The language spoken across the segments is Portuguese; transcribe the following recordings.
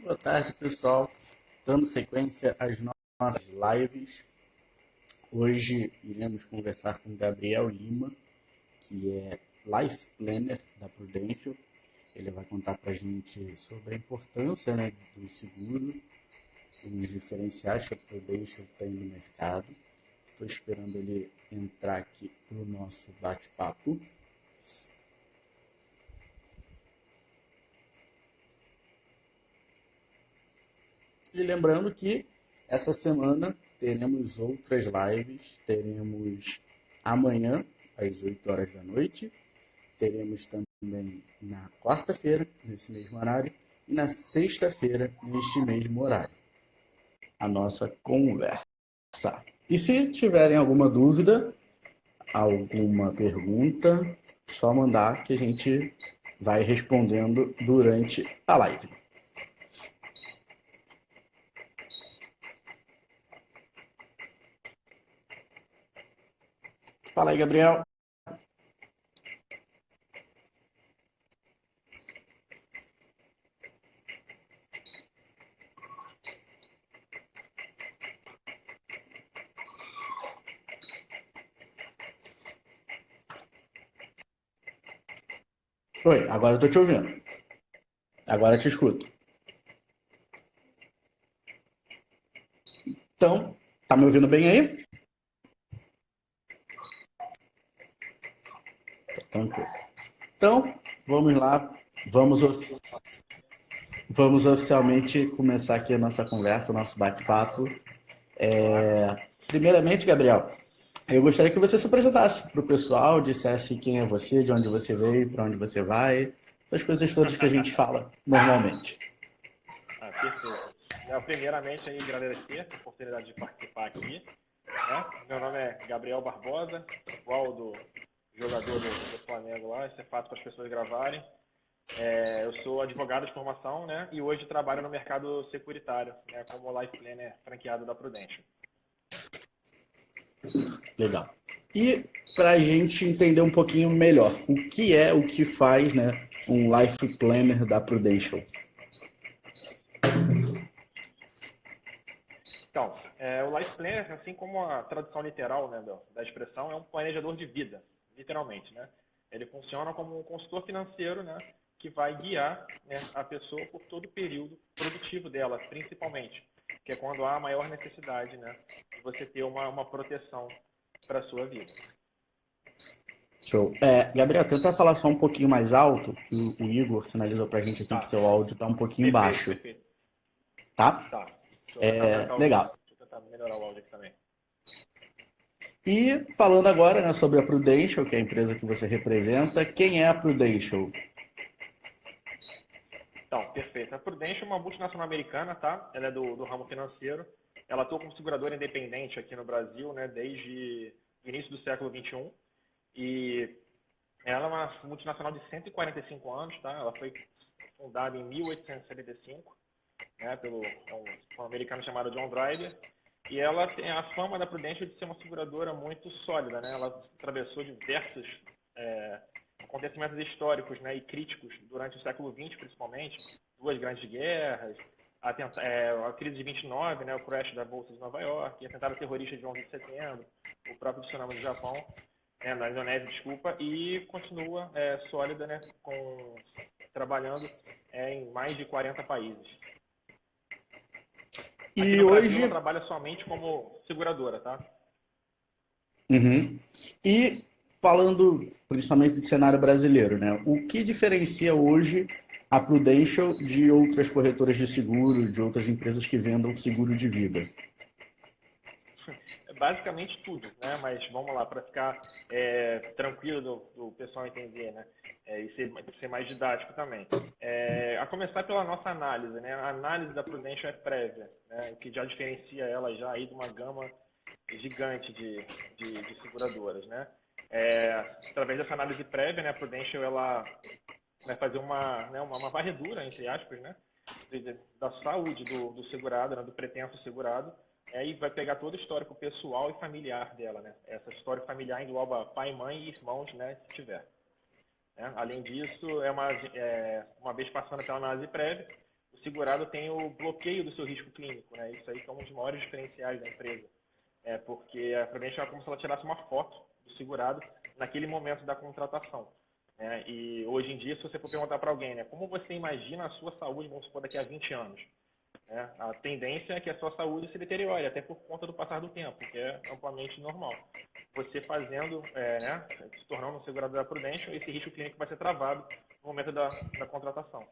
Boa tarde, pessoal. Dando sequência às nossas lives. Hoje iremos conversar com Gabriel Lima, que é Life Planner da Prudential. Ele vai contar para a gente sobre a importância, né, do seguro, os diferenciais que a Prudential tem no mercado. Estou esperando ele entrar aqui para o nosso bate-papo. E lembrando que essa semana teremos outras lives. Teremos amanhã, às 8 horas da noite. Teremos também na quarta-feira, nesse mesmo horário. E na sexta-feira, neste mesmo horário. A nossa conversa. E se tiverem alguma dúvida, alguma pergunta, só mandar que a gente vai respondendo durante a live. Fala aí, Gabriel. Oi, agora eu tô te ouvindo. Agora eu te escuto. Então, tá me ouvindo bem aí? Tranquilo. Então, vamos lá. Vamos, vamos oficialmente começar aqui a nossa conversa, o nosso bate-papo. Primeiramente, Gabriel, eu gostaria que você se apresentasse para o pessoal, dissesse quem é você, de onde você veio, para onde você vai, essas coisas todas que a gente fala normalmente. Perfeito. Primeiramente, aí, agradecer a oportunidade de participar aqui. Né? Meu nome é Gabriel Barbosa, igual do jogador do Flamengo lá, isso é fácil para as pessoas gravarem. Eu sou advogado de formação, né? E hoje trabalho no mercado securitário, né? Como Life Planner franqueado da Prudential. Legal. E para a gente entender um pouquinho melhor, o que faz, né, um Life Planner da Prudential? Então, o Life Planner, assim como a tradução literal, né, da expressão, é um planejador de vida, literalmente, né? Ele funciona como um consultor financeiro, né, que vai guiar, né, a pessoa por todo o período produtivo dela, principalmente, que é quando há a maior necessidade, né, de você ter uma proteção para a sua vida. Show. Gabriel, tenta falar só um pouquinho mais alto, que o Igor sinalizou para a gente aqui que Tá, seu áudio está um pouquinho perfeito, baixo, perfeito. tá? Tá, deixa eu tentar Legal. melhorar o áudio aqui também. E falando agora, né, sobre a Prudential, que é a empresa que você representa, quem é a Prudential? Então, perfeito. A Prudential é uma multinacional americana, tá? Ela é do ramo financeiro. Ela atua como seguradora independente aqui no Brasil, né, desde o início do século XXI. E ela é uma multinacional de 145 anos, tá? Ela foi fundada em 1875, né, um americano chamado John Driver. E ela tem a fama da Prudential de ser uma seguradora muito sólida, né? Ela atravessou diversos é, acontecimentos históricos, né, e críticos durante o século XX, principalmente, duas grandes guerras, a crise de 29, né, o crash da Bolsa de Nova York, o atentado terrorista de 11 de setembro, o próprio tsunami do Japão, na Indonésia, desculpa, e continua sólida, né, trabalhando em mais de 40 países. Aqui E no Brasil, ela hoje. trabalha somente como seguradora, tá? Uhum. E falando principalmente de cenário brasileiro, né? O que diferencia hoje a Prudential de outras corretoras de seguro, de outras empresas que vendam seguro de vida? É basicamente tudo, né? Mas vamos lá, para ficar tranquilo do pessoal entender, né? E ser mais didático também. A começar pela nossa análise, né? A análise da Prudential é prévia, né? O que já diferencia ela já aí de uma gama gigante de seguradoras, né? Através dessa análise prévia, né? A Prudential ela vai fazer uma varredura, entre aspas, né? Da saúde do segurado, né? Do pretenso segurado, e vai pegar todo o histórico pessoal e familiar dela, né? Essa história familiar engloba pai, mãe e irmãos, né? Se tiver. Né? Além disso, uma vez passando pela análise prévia, o o segurado tem o bloqueio do seu risco clínico, né? Isso aí é um dos maiores diferenciais da empresa. Porque a Prudential é como se ela tirasse uma foto do segurado naquele momento da contratação. Né? E hoje em dia, se você for perguntar para alguém, né, como você imagina a sua saúde, vamos supor, daqui a 20 anos? Né? A tendência é que a sua saúde se deteriore, até por conta do passar do tempo, que é amplamente normal. Você fazendo, né, se tornando um segurador da Prudential, esse risco clínico vai ser travado no momento da contratação.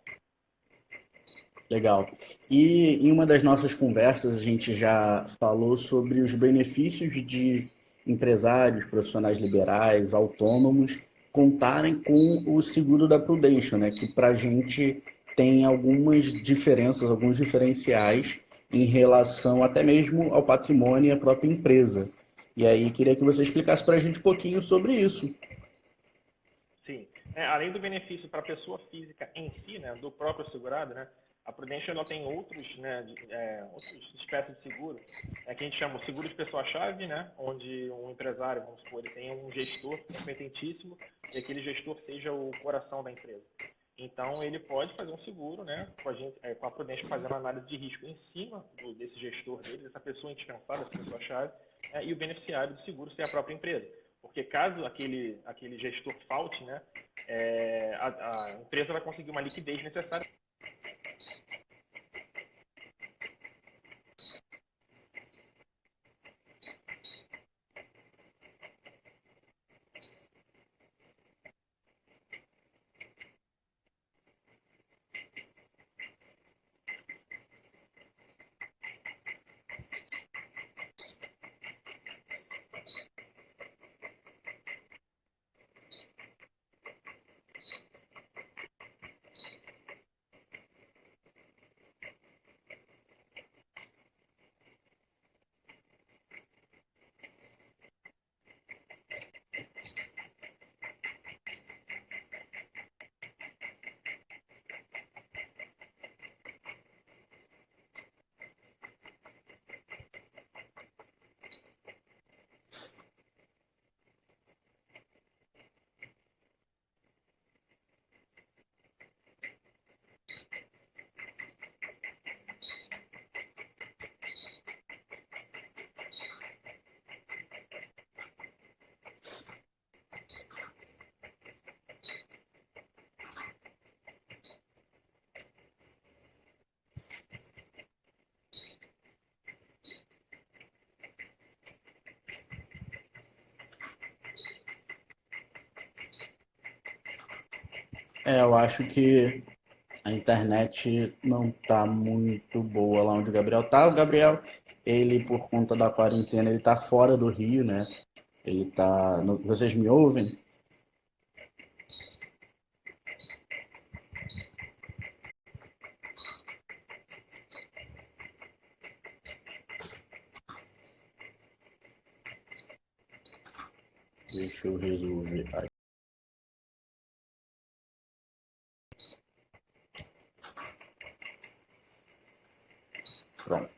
Legal. E em uma das nossas conversas, a gente já falou sobre os benefícios de empresários, profissionais liberais, autônomos, contarem com o seguro da Prudential, né? Que para a gente tem algumas diferenças, alguns diferenciais em relação até mesmo ao patrimônio e à própria empresa. E aí, queria que você explicasse para a gente um pouquinho sobre isso. Sim. Além do benefício para a pessoa física em si, né, do próprio segurado, né, a Prudential ela tem outros, né, outras espécies de seguro, que a gente chama de seguro de pessoa-chave, né, onde um empresário, vamos supor, ele tem um gestor competentíssimo e aquele gestor seja o coração da empresa. Então, ele pode fazer um seguro, né, com a Prudential fazendo análise de risco em cima desse gestor dele, dessa pessoa indispensável, essa pessoa-chave, e o beneficiário do seguro ser a própria empresa. Porque caso aquele gestor falte, né, a empresa vai conseguir uma liquidez necessária. Eu acho que a internet não tá muito boa lá onde o Gabriel tá. O Gabriel, ele, por conta da quarentena, ele tá fora do Rio, né? Ele tá. Vocês me ouvem? Deixa eu resolver. Aí, pronto.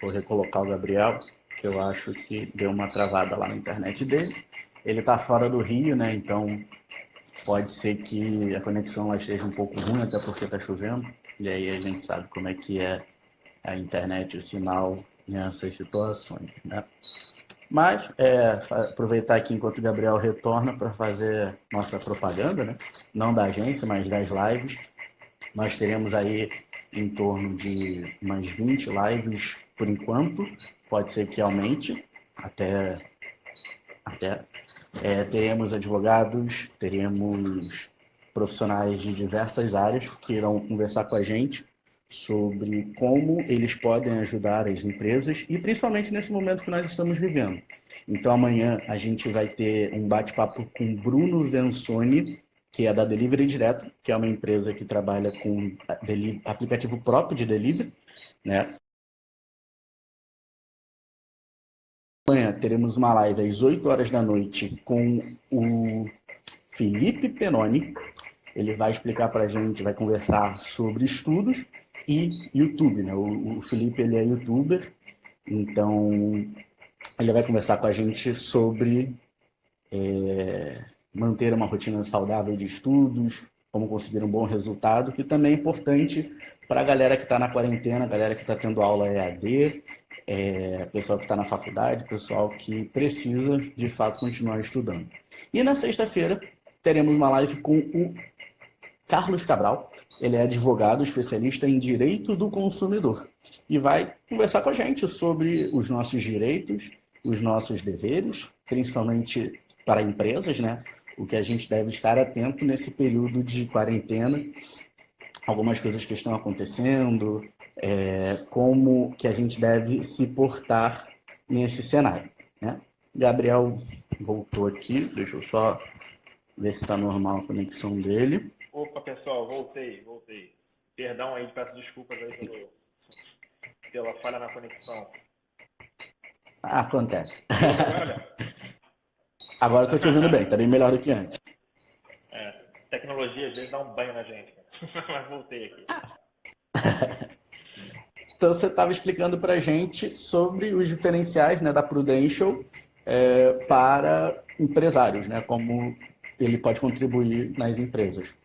Vou recolocar o Gabriel, que eu acho que deu uma travada lá na internet dele. Ele tá fora do Rio, né? Então pode ser que a conexão lá esteja um pouco ruim, até porque tá chovendo. E aí a gente sabe como é que é a internet, o sinal nessas situações, né? Mas aproveitar aqui enquanto o Gabriel retorna para fazer nossa propaganda, né? Não da agência, mas das lives. Nós teremos aí em torno de umas 20 lives por enquanto. Pode ser que aumente até teremos advogados, teremos profissionais de diversas áreas que irão conversar com a gente sobre como eles podem ajudar as empresas e principalmente nesse momento que nós estamos vivendo. Então amanhã a gente vai ter um bate-papo com Bruno Vensoni, que é da Delivery Direto, que é uma empresa que trabalha com aplicativo próprio de delivery, né? Amanhã teremos uma live às 8 horas da noite com o Felipe Penoni. Ele vai explicar para a gente, vai conversar sobre estudos e YouTube, né? O Felipe, ele é youtuber, então ele vai conversar com a gente sobre manter uma rotina saudável de estudos, como conseguir um bom resultado, que também é importante para a galera que está na quarentena, a galera que está tendo aula EAD, pessoal que está na faculdade, pessoal que precisa, de fato, continuar estudando. E na sexta-feira teremos uma live com o Carlos Cabral. Ele é advogado especialista em direito do consumidor e vai conversar com a gente sobre os nossos direitos, os nossos deveres, principalmente para empresas, né? O que a gente deve estar atento nesse período de quarentena, algumas coisas que estão acontecendo, como que a gente deve se portar nesse cenário, né? Gabriel voltou aqui, deixa eu só ver se está normal a conexão dele. Opa, pessoal, voltei. Perdão aí, peço desculpas aí pela falha na conexão. Acontece. Agora? Agora eu tô te ouvindo bem, tá bem melhor do que antes. Tecnologia às vezes dá um banho na gente, mas voltei aqui. Então você estava explicando para a gente sobre os diferenciais, né, da Prudential para empresários, né, como ele pode contribuir nas empresas.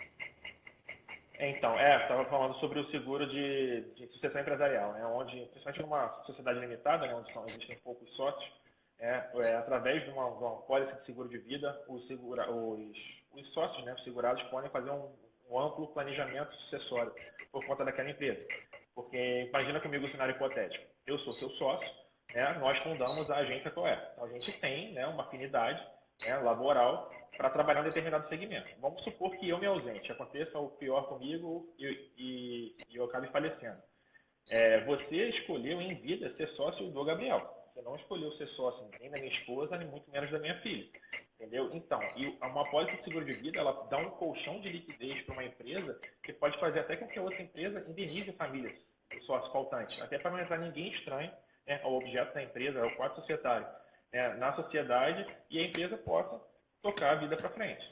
Então, estava falando sobre o seguro de sucessão empresarial, né, onde, principalmente numa sociedade limitada, né, onde existem poucos sócios, através de uma pólice de seguro de vida, os sócios, né, os segurados, podem fazer um amplo planejamento sucessório por conta daquela empresa. Porque imagina comigo o cenário hipotético. Eu sou seu sócio, né, nós fundamos a agência Coé. Então a gente tem, né, uma afinidade, né, laboral para trabalhar em determinado segmento. Vamos supor que eu me ausente, aconteça o pior comigo e eu acabe falecendo. Você escolheu em vida ser sócio do Gabriel. Você não escolheu ser sócio nem da minha esposa, nem muito menos da minha filha. Entendeu? Então, uma pólice de seguro de vida, ela dá um colchão de liquidez para uma empresa que pode fazer até com que a outra empresa indenize famílias do sócio faltante, até para não entrar ninguém estranho, né, ao objeto da empresa, ao quadro societário, né, na sociedade, e a empresa possa tocar a vida para frente.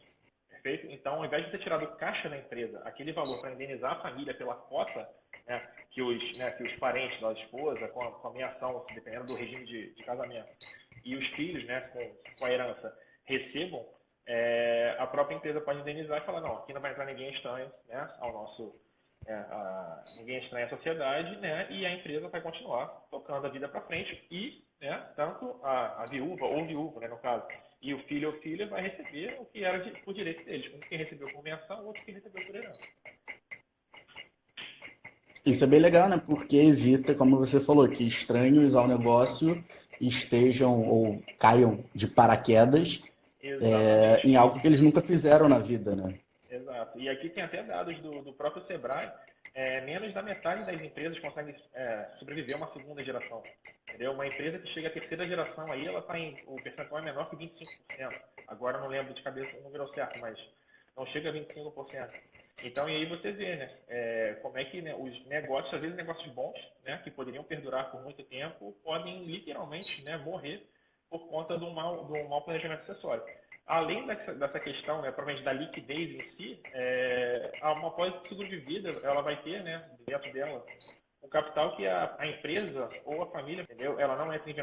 Perfeito? Então, ao invés de ter tirado caixa da empresa, aquele valor para indenizar a família pela cota, né, que os parentes da esposa, com a minha ação, dependendo do regime de casamento, e os filhos, né, com a herança, recebam, a própria empresa pode indenizar e falar, não, aqui não vai entrar ninguém estranho, né, ao nosso, ninguém estranho à sociedade, né, e a empresa vai continuar tocando a vida para frente e, né, tanto a viúva ou viúvo, né, no caso, e o filho ou filha vai receber o que era por direito deles, um que recebeu por menção, outro que recebeu por herança. Isso é bem legal, né? Porque evita, como você falou, que estranhos ao negócio estejam ou caiam de paraquedas em algo que eles nunca fizeram na vida, né? Exato. E aqui tem até dados do próprio Sebrae, menos da metade das empresas conseguem sobreviver a uma segunda geração. Entendeu? Uma empresa que chega à terceira geração aí, o percentual é menor que 25%. Agora não lembro de cabeça o número certo, mas não chega a 25%. Então, e aí você vê, né, como é que, né, os negócios, às vezes negócios bons, né, que poderiam perdurar por muito tempo, podem literalmente, né, morrer por conta do mau planejamento acessório. Além dessa questão, né, provavelmente da liquidez em si, uma pólice de seguro de vida, ela vai ter, né, dentro dela, o capital que a empresa ou a família, entendeu? Ela não entra em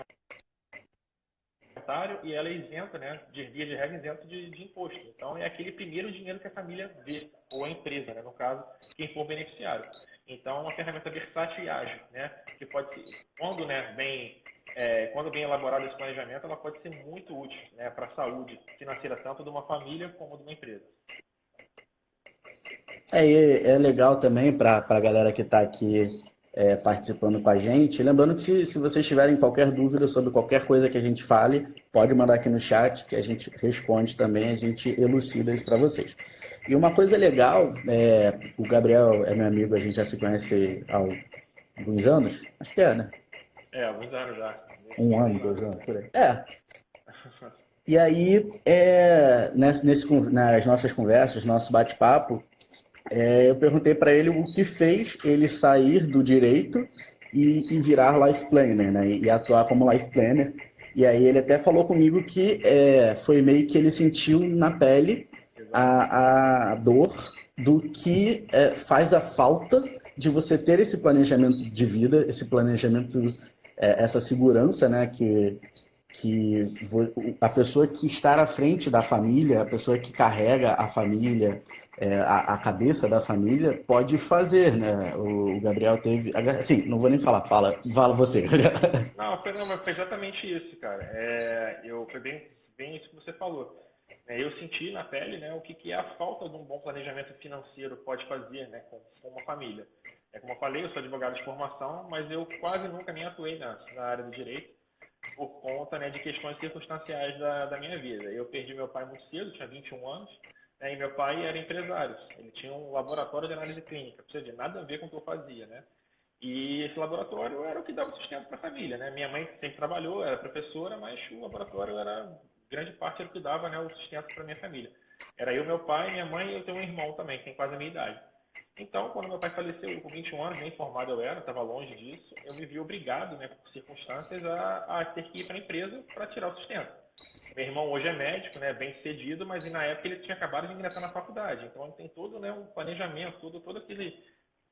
inventário e ela é isenta, né, de via de regra, isenta de imposto. Então, é aquele primeiro dinheiro que a família vê, ou a empresa, né, no caso, quem for beneficiário. Então, é uma ferramenta versátil e ágil, né, que pode ser, quando, né, quando bem elaborado esse planejamento, ela pode ser muito útil, né, para a saúde financeira, tanto de uma família como de uma empresa. É legal também para a galera que está aqui participando com a gente. Lembrando que se vocês tiverem qualquer dúvida sobre qualquer coisa que a gente fale, pode mandar aqui no chat que a gente responde também, a gente elucida isso para vocês. E uma coisa legal, o Gabriel é meu amigo, a gente já se conhece há alguns anos, acho que né? Alguns anos já. 1 ano, 2 anos, por aí. E aí, nas nossas conversas, nosso bate-papo, eu perguntei para ele o que fez ele sair do direito e virar life planner, né? E atuar como life planner. E aí ele até falou comigo que foi meio que ele sentiu na pele a dor do que faz a falta de você ter esse planejamento de vida, esse planejamento, essa segurança, né? Que a pessoa que está à frente da família, a pessoa que carrega a família, a cabeça da família pode fazer, né? O Gabriel teve. Assim, não vou nem falar, fala você. Não, mas foi exatamente isso, cara. Foi bem isso que você falou. Eu senti na pele, né, o que é a falta de um bom planejamento financeiro pode fazer, né, com uma família. Como eu falei, eu sou advogado de formação, mas eu quase nunca nem atuei na área do direito por conta, né, de questões circunstanciais da minha vida. Eu perdi meu pai muito cedo, tinha 21 anos, né, e meu pai era empresário. Ele tinha um laboratório de análise clínica, precisa de nada a ver com o que eu fazia, né? E esse laboratório era o que dava sustento para a família, né? Minha mãe sempre trabalhou, era professora, mas o laboratório era grande parte era o que dava, né, o sustento para minha família. Era eu, meu pai, minha mãe e eu tenho um irmão também, que tem quase a minha idade. Então, quando meu pai faleceu, com 21 anos, nem formado eu era, estava longe disso, eu me vi obrigado, né, por circunstâncias, a ter que ir para a empresa para tirar o sustento. Meu irmão hoje é médico, né, bem sucedido, mas na época ele tinha acabado de ingressar na faculdade. Então, ele tem todo, né, um planejamento, todo aquele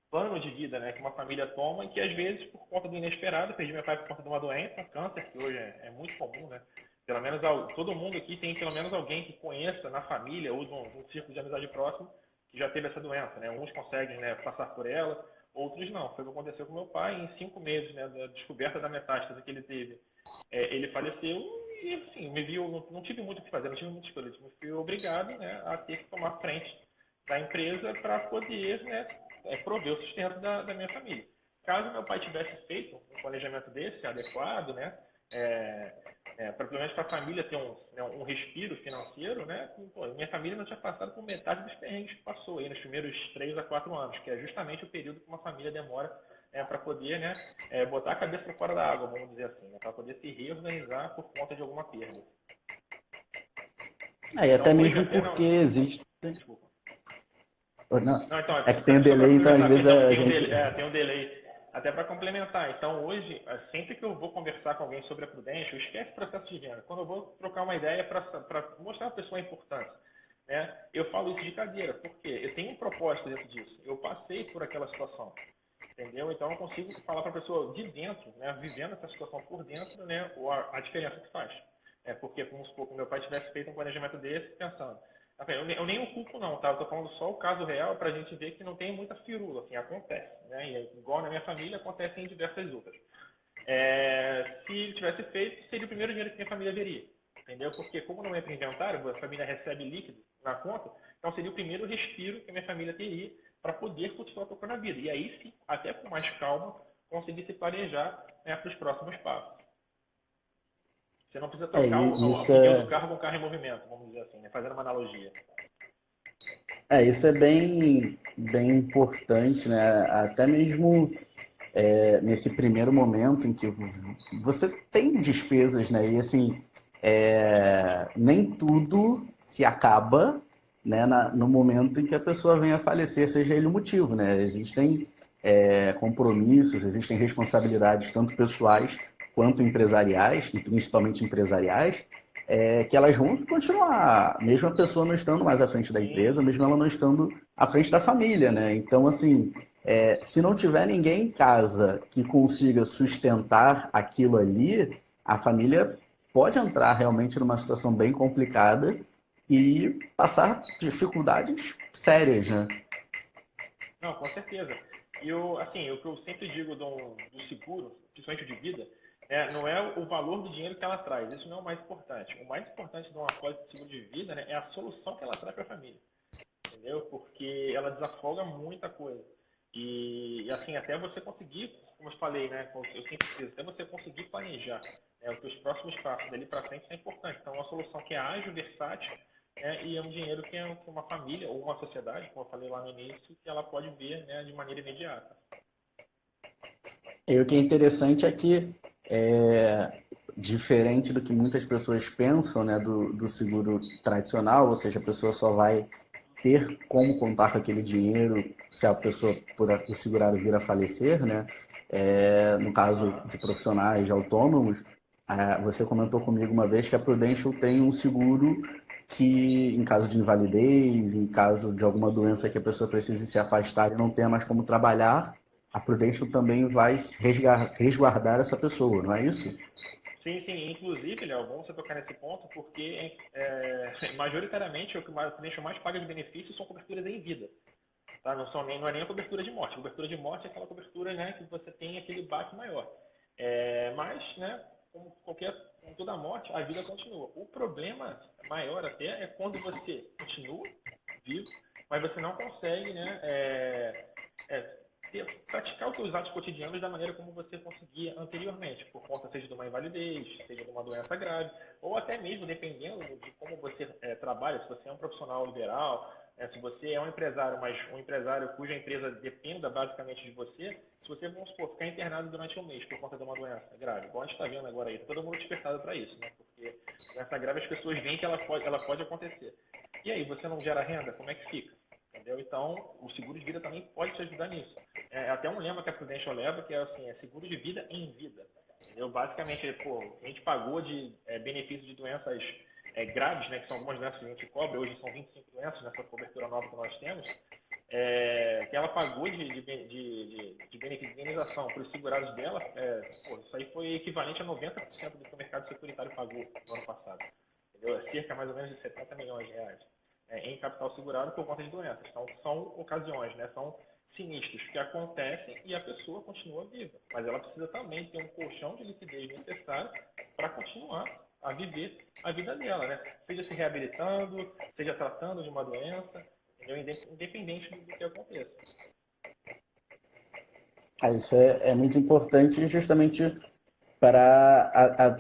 plano de vida, né, que uma família toma e que às vezes por conta do inesperado, perdi meu pai por conta de uma doença, câncer, que hoje é muito comum, né? Pelo menos todo mundo aqui tem pelo menos alguém que conheça na família ou num círculo de amizade próximo que já teve essa doença, né? Uns conseguem, né, passar por ela, outros não. Foi o que aconteceu com meu pai em 5 meses, né, da descoberta da metástase que ele teve. Ele faleceu e assim, me viu, não tive muito o que fazer, não tive muita escolha, me fui obrigado, né, a ter que tomar frente da empresa para poder, né, prover o sustento da minha família. Caso meu pai tivesse feito um planejamento desse adequado, né, pelo menos para a família ter um respiro financeiro, né, pô, minha família não tinha passado por metade dos perrengues que passou aí nos primeiros 3 a 4 anos, que é justamente o período que uma família demora para poder, né, botar a cabeça para fora da água, vamos dizer assim, né, para poder se reorganizar por conta de alguma perda. E até Então hoje mesmo até porque não. existe. Desculpa. Não, Não, então, é que tem o só para delay, então às complementar, vezes perdão, a gente. tem um delay. Até para complementar, então hoje, sempre que eu vou conversar com alguém sobre a prudência, eu esqueço o processo de venda. Quando eu vou trocar uma ideia para mostrar a pessoa a importância, né, eu falo isso de cadeira, porque eu tenho um propósito dentro disso. Eu passei por aquela situação, entendeu? Então eu consigo falar para a pessoa de dentro, né, vivendo essa situação por dentro, né, a diferença que faz. Porque, como se meu pai tivesse feito um planejamento desse, pensando, eu nem o culpo não, tá? Eu tô falando só o caso real para a gente ver que não tem muita firula, assim, acontece, né? E igual na minha família, acontece em diversas outras. Se ele tivesse feito, seria o primeiro dinheiro que minha família veria, entendeu? Porque como não entra em inventário, a família recebe líquido na conta, então seria o primeiro respiro que a minha família teria para poder continuar tocando a vida. E aí sim, até com mais calma, conseguir se planejar, né, para os próximos passos. Você não precisa trocar o Isso pneu do é. carro com o carro em movimento, vamos dizer assim, né? Fazendo uma analogia. Isso é bem importante, né? Até mesmo nesse primeiro momento em que você tem despesas, né? E assim, nem tudo se acaba, né, no momento em que a pessoa vem a falecer, seja ele o motivo, né? Existem compromissos, existem responsabilidades tanto pessoais quanto empresariais, e principalmente empresariais, que elas vão continuar, mesmo a pessoa não estando mais à frente da Sim, empresa, mesmo ela não estando à frente da família, né? Então, assim, se não tiver ninguém em casa que consiga sustentar aquilo ali, a família pode entrar realmente numa situação bem complicada e passar dificuldades sérias, né? não, com certeza. Assim, o que eu sempre digo do seguro, principalmente de vida, não é o valor do dinheiro que ela traz. Isso não é o mais importante. O mais importante de uma pólice de seguro de vida, né, é a solução que ela traz para a família, entendeu? Porque ela desafoga muita coisa. Assim, até você conseguir, como eu falei, né, eu sempre preciso, até você conseguir planejar, né, os seus próximos passos dali para frente, isso é importante. Então, uma solução que é ágil, versátil, né, e é um dinheiro que uma família ou uma sociedade, como eu falei lá no início, que ela pode ver, né, de maneira imediata. E o que é interessante é que, diferente do que muitas pessoas pensam, né, do seguro tradicional, ou seja, a pessoa só vai ter como contar com aquele dinheiro se a pessoa, por o segurado vir a falecer, né? No caso Aham. de profissionais, de autônomos, você comentou comigo uma vez que a Prudential tem um seguro que, em caso de invalidez, em caso de alguma doença que a pessoa precise se afastar e não tenha mais como trabalhar, a Prudential também vai resguardar essa pessoa, não é isso? Sim, sim. Inclusive, Léo, bom você tocar nesse ponto, porque majoritariamente o que o cliente mais paga de benefícios são coberturas em vida. Tá? Não é nem a cobertura de morte. A cobertura de morte é aquela cobertura, né, que você tem aquele baque maior. Mas, né, como toda morte, a vida continua. O problema maior até é quando você continua vivo, mas você não consegue, né, praticar os seus atos cotidianos da maneira como você conseguia anteriormente, por conta seja de uma invalidez, seja de uma doença grave, ou até mesmo dependendo de como você trabalha, se você é um profissional liberal, se você é um empresário, mas um empresário cuja empresa dependa basicamente de você, se você, vamos supor, ficar internado durante um mês por conta de uma doença grave, igual a gente está vendo agora aí, todo mundo despertado para isso, né? Porque doença grave as pessoas veem que ela pode acontecer. E aí, você não gera renda? Como é que fica? Entendeu? Então, o seguro de vida também pode te ajudar nisso. É até um lema que a Prudential leva, que é assim, é seguro de vida em vida. Entendeu? Basicamente, pô, a gente pagou de benefício de doenças graves, né, que são algumas doenças que a gente cobre, hoje são 25 doenças nessa cobertura nova que nós temos, que ela pagou de benefício de indenização para os segurados dela, pô, isso aí foi equivalente a 90% do que o mercado securitário pagou no ano passado. Entendeu? É cerca mais ou menos de 70 milhões de reais em capital segurado por conta de doenças. Então, são ocasiões, né, são sinistros que acontecem e a pessoa continua viva. Mas ela precisa também ter um colchão de liquidez necessário para continuar a viver a vida dela, né? Seja se reabilitando, seja tratando de uma doença, entendeu? Independente do que aconteça. Isso é muito importante justamente para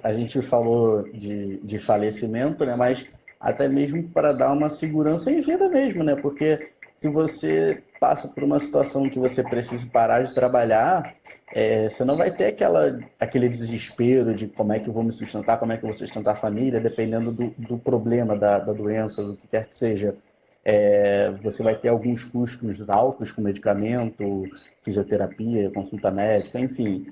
a gente falou de falecimento, né? Mas até mesmo para dar uma segurança em vida mesmo, né? Porque se você passa por uma situação que você precisa parar de trabalhar, você não vai ter aquele desespero de como é que eu vou me sustentar, como é que eu vou sustentar a família, dependendo do problema, da doença, do que quer que seja. Você vai ter alguns custos altos com medicamento, fisioterapia, consulta médica, enfim,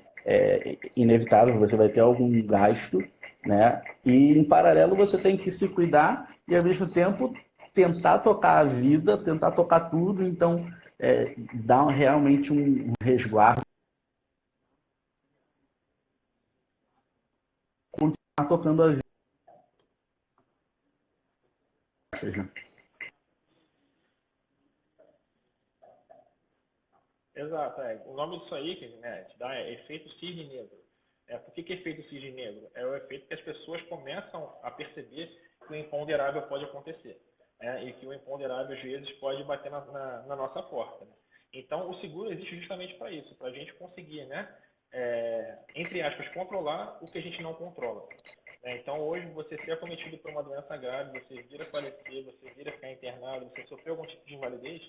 inevitável, você vai ter algum gasto, né? E em paralelo você tem que se cuidar e ao mesmo tempo tentar tocar a vida, tentar tocar tudo, então dar realmente um resguardo, continuar tocando a vida. Ou seja, Exato, o nome disso aí que né, te dá é efeito cisne negro. Por que efeito cisne negro? É o efeito que as pessoas começam a perceber que o imponderável pode acontecer. Né, e que o imponderável, às vezes, pode bater na nossa porta. Né? Então, o seguro existe justamente para isso, para a gente conseguir, né, entre aspas, controlar o que a gente não controla. Então, hoje, você ser acometido por uma doença grave, você vir a falecer, você vir a ficar internado, você sofrer algum tipo de invalidez,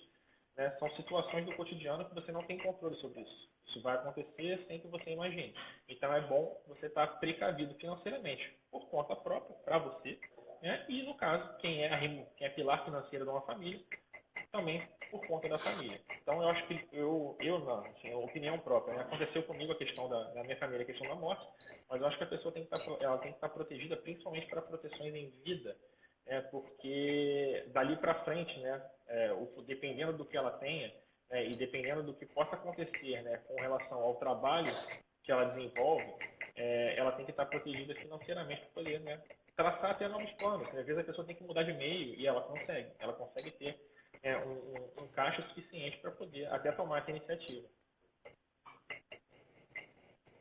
né, são situações do cotidiano que você não tem controle sobre isso. Isso vai acontecer sem que você imagine. Então, é bom você estar precavido financeiramente, por conta própria, para você, né, e, no caso, quem é pilar financeiro de uma família, também por conta da família. Então, eu acho que eu não, assim, opinião própria, né? Aconteceu comigo a questão da minha família, a questão da morte, mas eu acho que a pessoa ela tem que estar protegida, principalmente para proteções em vida, porque dali para frente, né, dependendo do que ela tenha, e dependendo do que possa acontecer, né, com relação ao trabalho que ela desenvolve, ela tem que estar protegida financeiramente para poder, né, traçar até novos planos. Às vezes a pessoa tem que mudar de meio e ela consegue ter um caixa suficiente para poder até tomar essa iniciativa.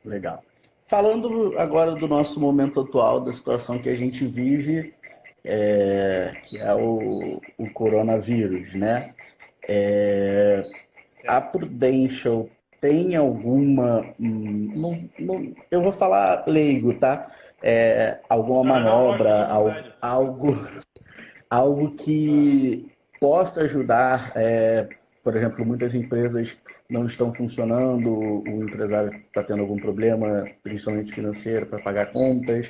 legal. Falando agora do nosso momento atual, da situação que a gente vive, que é o coronavírus, né? A Certo? Prudential tem alguma, eu vou falar leigo, tá? Alguma Não, lógico, manobra, fica à vontade. algo que possa ajudar, por exemplo, muitas empresas não estão funcionando, o empresário está tendo algum problema, principalmente financeiro, para pagar contas,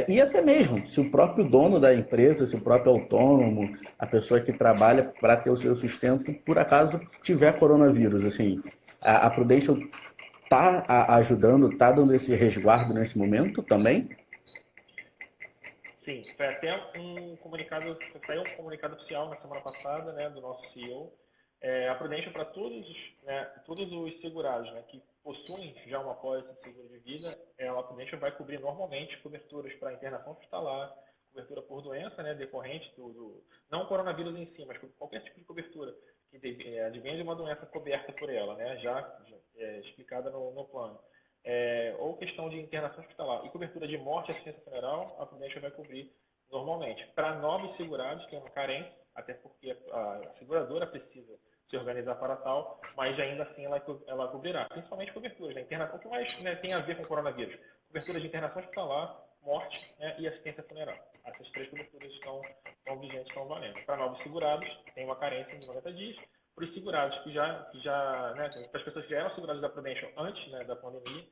e até mesmo se o próprio dono da empresa, se o próprio autônomo, a pessoa que trabalha para ter o seu sustento, por acaso tiver coronavírus, assim, a Prudential está ajudando, está dando esse resguardo nesse momento também? Sim, foi até saiu um comunicado oficial na semana passada, né, do nosso CEO, a Prudential para todos os segurados, né, que possuem já uma pólice de seguro de vida, a Prudential vai cobrir normalmente coberturas para internação hospitalar, cobertura por doença, né, decorrente não o coronavírus em si, mas qualquer tipo de cobertura que advenha de uma doença coberta por ela, né, já explicada no plano. Ou questão de internação hospitalar e cobertura de morte e assistência funeral, a Prudential vai cobrir normalmente. Para novos segurados, tem uma carência, até porque a seguradora precisa se organizar para tal, mas ainda assim ela cobrirá, principalmente coberturas, né? Internação, o que mais, né, tem a ver com o coronavírus? Cobertura de internação hospitalar, morte, né, e assistência funeral. Essas três coberturas estão vigentes, estão valendo. Para novos segurados, tem uma carência de 90 dias. Para os segurados que já né, para as pessoas que já eram seguradas da Prudential antes, né, da pandemia,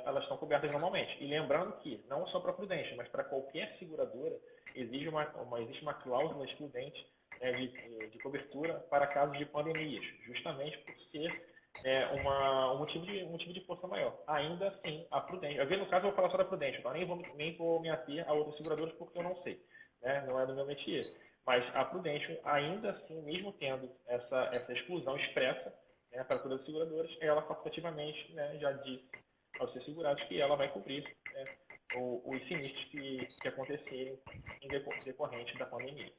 elas estão cobertas normalmente. E lembrando que, não só para a Prudential, mas para qualquer seguradora, existe uma cláusula excludente, né, de cobertura para casos de pandemias, justamente por ser um motivo de força maior. Ainda assim, a Prudential, no caso eu vou falar só da Prudential, tá? Nem vou me ater a outros seguradores porque eu não sei, né? Não é do meu métier. Mas a Prudential, ainda assim, mesmo tendo essa exclusão expressa, né, para todas as seguradoras, ela facultativamente, né, já disse aos seus segurados que ela vai cobrir, né, os sinistros que acontecerem em decorrente da pandemia.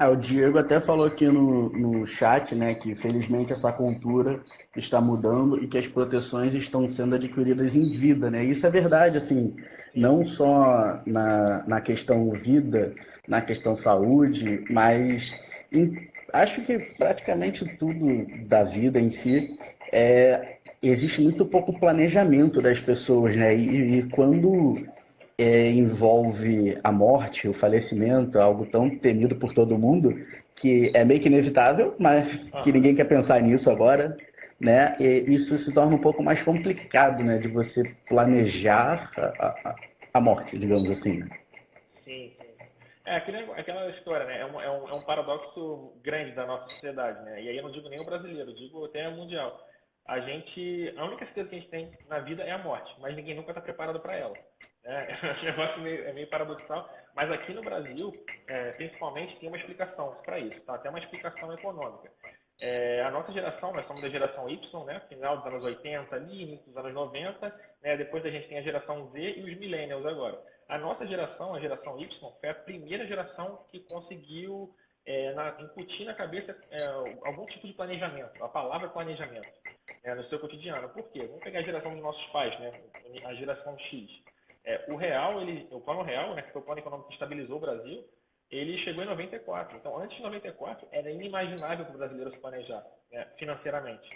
O Diego até falou aqui no chat, né, que felizmente essa cultura está mudando e que as proteções estão sendo adquiridas em vida, né? Isso é verdade, assim, Sim. não só na questão vida, na questão saúde, mas acho que praticamente tudo da vida em si existe muito pouco planejamento das pessoas, né? E quando envolve a morte, o falecimento, algo tão temido por todo mundo, que é meio que inevitável, mas que Aham. ninguém quer pensar nisso agora, né? E isso se torna um pouco mais complicado, né? De você planejar a morte, digamos assim, né? Sim, sim. Aquela história, né? É um paradoxo grande da nossa sociedade, né? E aí eu não digo nem o brasileiro, eu digo até o mundial. A única certeza que a gente tem na vida é a morte, mas ninguém nunca está preparado para ela. Né? O negócio é meio paradoxal, mas aqui no Brasil, principalmente, tem uma explicação para isso, tá? Até uma explicação econômica. A nossa geração, nós somos da geração Y, né? Final dos anos 80, ali, início dos anos 90, né? Depois a gente tem a geração Z e os millennials agora. A nossa geração, a geração Y, foi a primeira geração que conseguiu incutir na cabeça algum tipo de planejamento, a palavra planejamento, no seu cotidiano. Por quê? Vamos pegar a geração dos nossos pais, né? A geração X. O plano real, né, que foi o plano econômico que estabilizou o Brasil, ele chegou em 94. Então, antes de 94, era inimaginável para o brasileiro se planejar, né, financeiramente.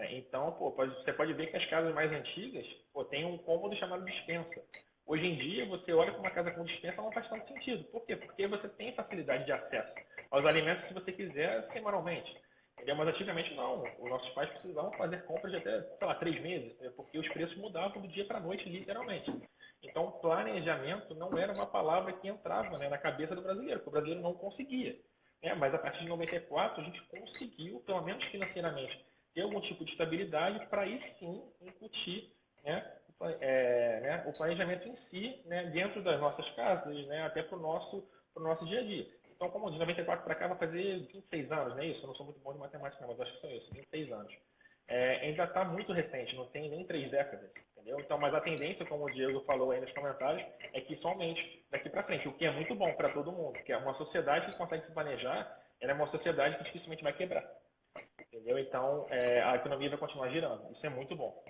Então, você pode ver que as casas mais antigas têm um cômodo chamado despensa. Hoje em dia, você olha para uma casa com despensa, não faz tanto sentido. Por quê? Porque você tem facilidade de acesso aos alimentos que você quiser semanalmente. Entendeu? Mas antigamente não. Os nossos pais precisavam fazer compras de até, sei lá, 3 meses, porque os preços mudavam do dia para a noite, literalmente. Então, planejamento não era uma palavra que entrava, né, na cabeça do brasileiro, porque o brasileiro não conseguia. Mas a partir de 94, a gente conseguiu, pelo menos financeiramente, ter algum tipo de estabilidade para aí sim incutir, né, o planejamento em si, né, dentro das nossas casas, né, até para o nosso dia a dia. Então, como de 94 para cá, vai fazer 26 anos, não é isso? Eu não sou muito bom de matemática, não, mas acho que são isso, 26 anos. Ainda está muito recente, não tem nem 3 décadas, entendeu? Então, mas a tendência, como o Diego falou aí nos comentários, é que somente daqui para frente, o que é muito bom para todo mundo, que é uma sociedade que consegue se planejar, ela é uma sociedade que dificilmente vai quebrar, entendeu? Então, a economia vai continuar girando, isso é muito bom.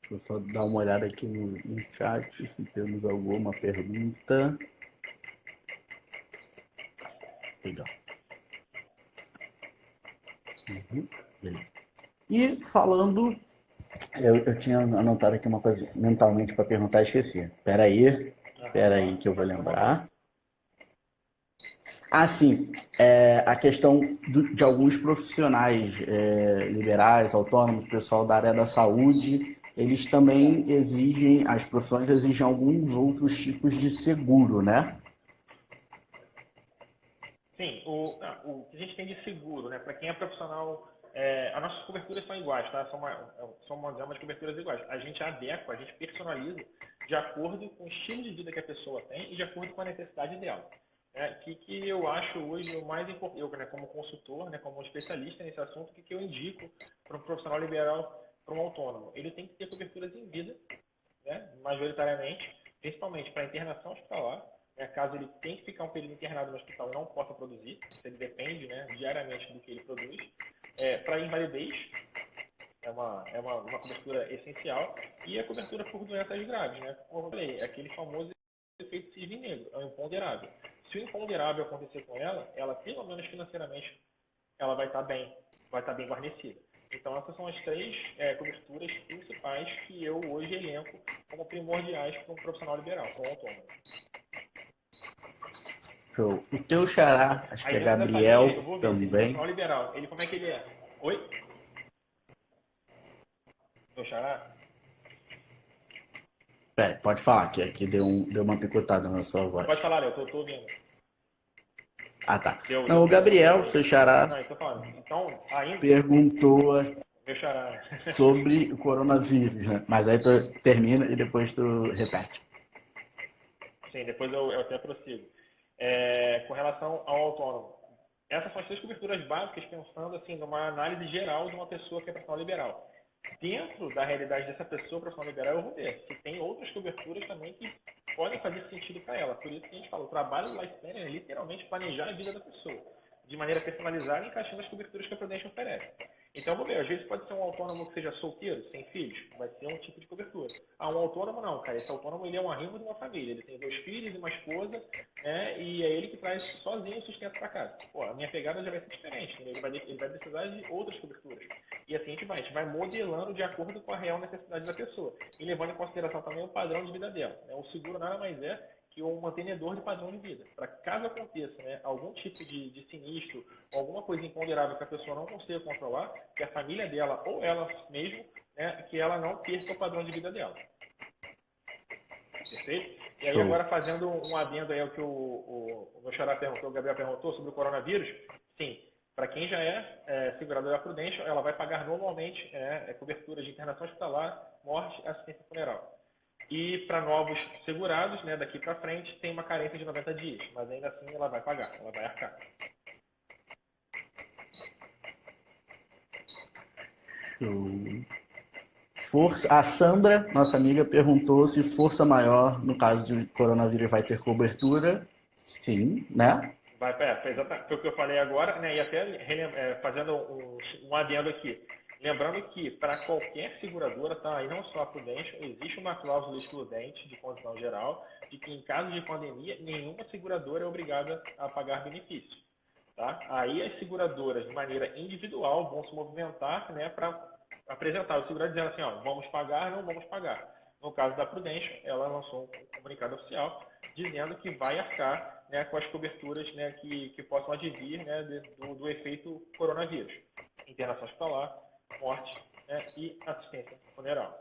Deixa eu só dar uma olhada aqui no chat, se temos alguma pergunta. Legal. Uhum. Beleza. E falando, eu tinha anotado aqui uma coisa mentalmente para perguntar e esqueci. Espera aí que eu vou Problema todo. lembrar. Ah, sim. A questão de alguns profissionais liberais, autônomos, pessoal da área da saúde, eles também exigem, as profissões exigem alguns outros tipos de seguro, né? Sim, o que a gente tem de seguro, né? Para quem é profissional, as nossas coberturas são iguais, tá? São uma gama de coberturas iguais. A gente adequa, a gente personaliza de acordo com o estilo de vida que a pessoa tem e de acordo com a necessidade dela. né, que eu acho hoje o mais importante, eu, né, como consultor, né, como especialista nesse assunto, que eu indico para um profissional liberal, para um autônomo? Ele tem que ter coberturas em vida, né, majoritariamente, principalmente para internação hospitalar, né, caso ele tenha que ficar um período internado no hospital e não possa produzir, ele depende, né, diariamente do que ele produz, para invalidez, uma cobertura essencial, e a cobertura por doenças graves, né, como eu falei, é aquele famoso efeito cisne negro, é um imponderável. Se o imponderável acontecer com ela, ela pelo menos financeiramente ela vai estar bem guarnecida. Então essas são as três coberturas principais que eu hoje elenco como primordiais para um profissional liberal, para um autônomo. Show. O teu xará, acho que Aí é dentro dessa linha, Gabriel eu vou ver se esse também. profissional liberal, ele como é que ele é? Oi? Meu xará? Pera, pode falar, que aqui deu uma picotada na sua voz. Pode falar, Léo, eu tô ouvindo. Ah, tá. Deu Não, o um cortezinho Gabriel, aí. seu xará, Não, então falando. Então, ainda, perguntou meu xará, né? sobre o coronavírus, né? Mas aí tu termina e depois tu repete. Sim, depois eu até prossigo. Com relação ao autônomo, essas são as três coberturas básicas, pensando assim, numa análise geral de uma pessoa que é profissional liberal. Dentro da realidade dessa pessoa profissional liberal, eu vou ver se tem outras coberturas também que podem fazer sentido para ela. Por isso que a gente fala, o trabalho do life planner é literalmente planejar a vida da pessoa, de maneira personalizada, encaixando as coberturas que a Prudential oferece. Então, vamos ver, às vezes pode ser um autônomo que seja solteiro, sem filhos, vai ser um tipo de cobertura. Ah, um autônomo não, cara, esse autônomo ele é um arrimo de uma família, ele tem 2 filhos e uma esposa, né, e é ele que traz sozinho o sustento para casa. Pô, a minha pegada já vai ser diferente, né? Ele vai precisar de outras coberturas. E assim a gente vai modelando de acordo com a real necessidade da pessoa, e levando em consideração também o padrão de vida dela. Né? O seguro nada mais é que um mantenedor de padrão de vida. Para caso aconteça, né, algum tipo de sinistro, alguma coisa imponderável que a pessoa não consiga controlar, que a família dela ou ela mesmo, né, que ela não perca o padrão de vida dela. Perfeito? E aí Show. agora fazendo um adendo aí ao que o meu xará perguntou, o Gabriel perguntou sobre o coronavírus, sim, para quem já é seguradora Prudential, ela vai pagar normalmente cobertura de internação hospitalar, morte e assistência funeral. E para novos segurados, né, daqui para frente, tem uma carência de 90 dias, mas ainda assim ela vai pagar, ela vai arcar. Show. Força, a Sandra, nossa amiga, perguntou se força maior, no caso de coronavírus, vai ter cobertura. Sim, né? Foi exatamente foi o que eu falei agora, né, e até fazendo um adendo aqui. Lembrando que para qualquer seguradora, tá, e não só a Prudential, existe uma cláusula excludente de condição geral de que em caso de pandemia, nenhuma seguradora é obrigada a pagar benefício. Tá? Aí as seguradoras, de maneira individual, vão se movimentar, né, para apresentar o segurado dizendo assim, ó, vamos pagar, não vamos pagar. No caso da Prudential, ela lançou um comunicado oficial dizendo que vai arcar, né, com as coberturas, né, que possam advir, né, do efeito coronavírus. Internação hospitalar, morte, né, e assistência funeral.